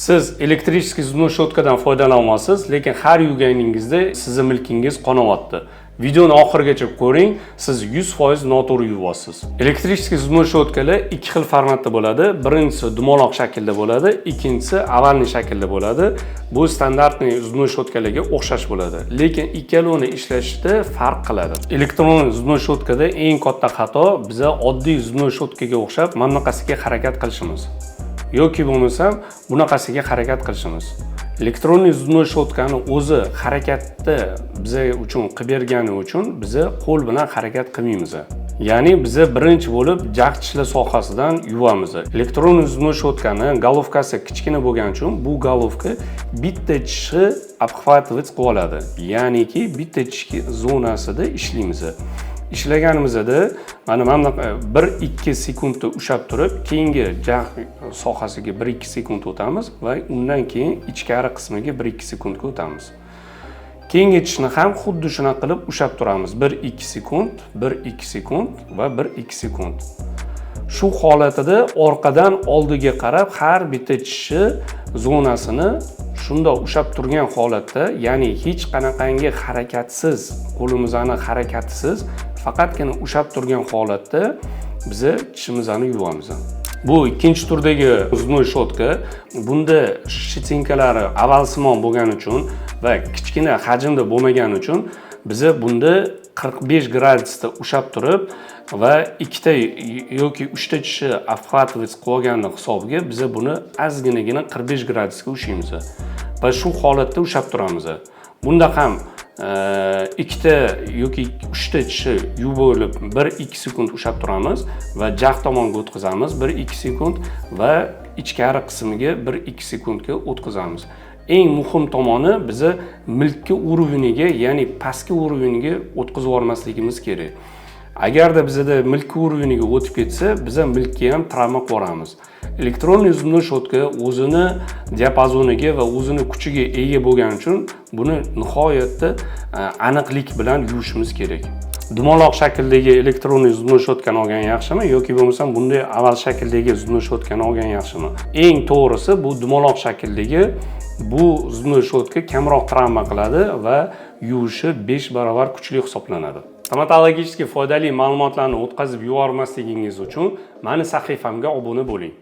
Siz elektrический zubной щеткаdan foydalanasiz, lekin har yuvganingizda sizni milkingiz qonayapti. Videoni oxirigacha ko'ring, siz 100% noto'g'ri yuvyapsiz. Elektrический zubной щеткаlar ikki xil formatda bo'ladi. Birinchisi dumaloq shaklda bo'ladi, ikkinchisi ovalniy shaklda bo'ladi. Bu standartniy zubной щеткаlarga o'xshash bo'ladi, lekin ikkalovini ishlashida farq qiladi. Elektron zubной щеткada eng katta xato biza oddiy zubной щеткаga o'xshab mana bunaqasiga harakat qilishimiz. Yoki bo'lmasam bunaqasiga harakat qilishimiz. Elektronniy zubной щеткani o'zi harakatda biza uchun qilib bergani uchun biza qo'l bilan harakat qilmaymiz. Ya'ni biza birinchi bo'lib jag' tishlar sohasidan yuvamiz. Elektronniy zubной щеткani головкasi kichkina bo'lgani uchun bu головка bitta tishni обхватывать qilib oladi. Ya'niki bitta tish zonasida ishlaymiz. Ishlaganimizda mana 1-2 sekundda ushlab turib, keyingi jag' sohasiga 1-2 sekund o'tamiz va undan keyin ichkari qismiga 1-2 sekundga o'tamiz. Keyingi tishni ham xuddi shuna qilib ushlab turamiz. 1-2 sekund, 1-2 sekund va 1-2 sekund. Shu holatida orqadan oldiga qarab har bitta tishni zonasini shunda ushlab turgan holatda, ya'ni hech qanaqangi harakatsiz, qo'limizni harakatsiz, faqatgina ushlab turgan holatda biza tishimizni yuvamiz. Bu ikkinchi turdagi zubной щетка. Bunda shitsinkalari avalsimon bo'lgani uchun va kichkina hajmda bo'lmagani uchun biza bunda 45 gradusda ushlab turib va ikkita yoki 3 ta tishni обхватывать qilib olganning hisobiga biza buni ozginagina 45 gradusga ushlaymiz va shu holatda ushlab turamiz. Bunda ham ikkita yoki 3 ta tishni yuvib olib 1-2 sekund ushlab turamiz va jag' tomonga o'tkazamiz 1-2 sekund va ichkari qismiga 1-2 sekundga o'tkazamiz. Eng muhim tomoni biza milkka uruviniga, ya'ni pastki uruviniga o'tkazib yubormasligimiz kerak. Agarda bizada milk uruviniga o'tib ketsa, biza milkka ham travma qilamiz. Elektronniy zubной щетка o'zini diapazoniga va o'zini kuchiga ega bo'lgani uchun buni nihoyatda aniqlik bilan yuvishimiz kerak. Dumaloq shakldagi elektronniy zubной щеткani olgan yaxshimi yoki bo'lmasam bunday oval shakldagi zubной щеткani olgan yaxshimi? Eng to'g'risi bu dumaloq shakldagi bu zubной щетка kamroq travma qiladi va yuvishi 5 barobar kuchli hisoblanadi. Stomatologik foydali ma'lumotlarni o'tkazib yubormasligingiz uchun meni sahifamga obuna bo'ling.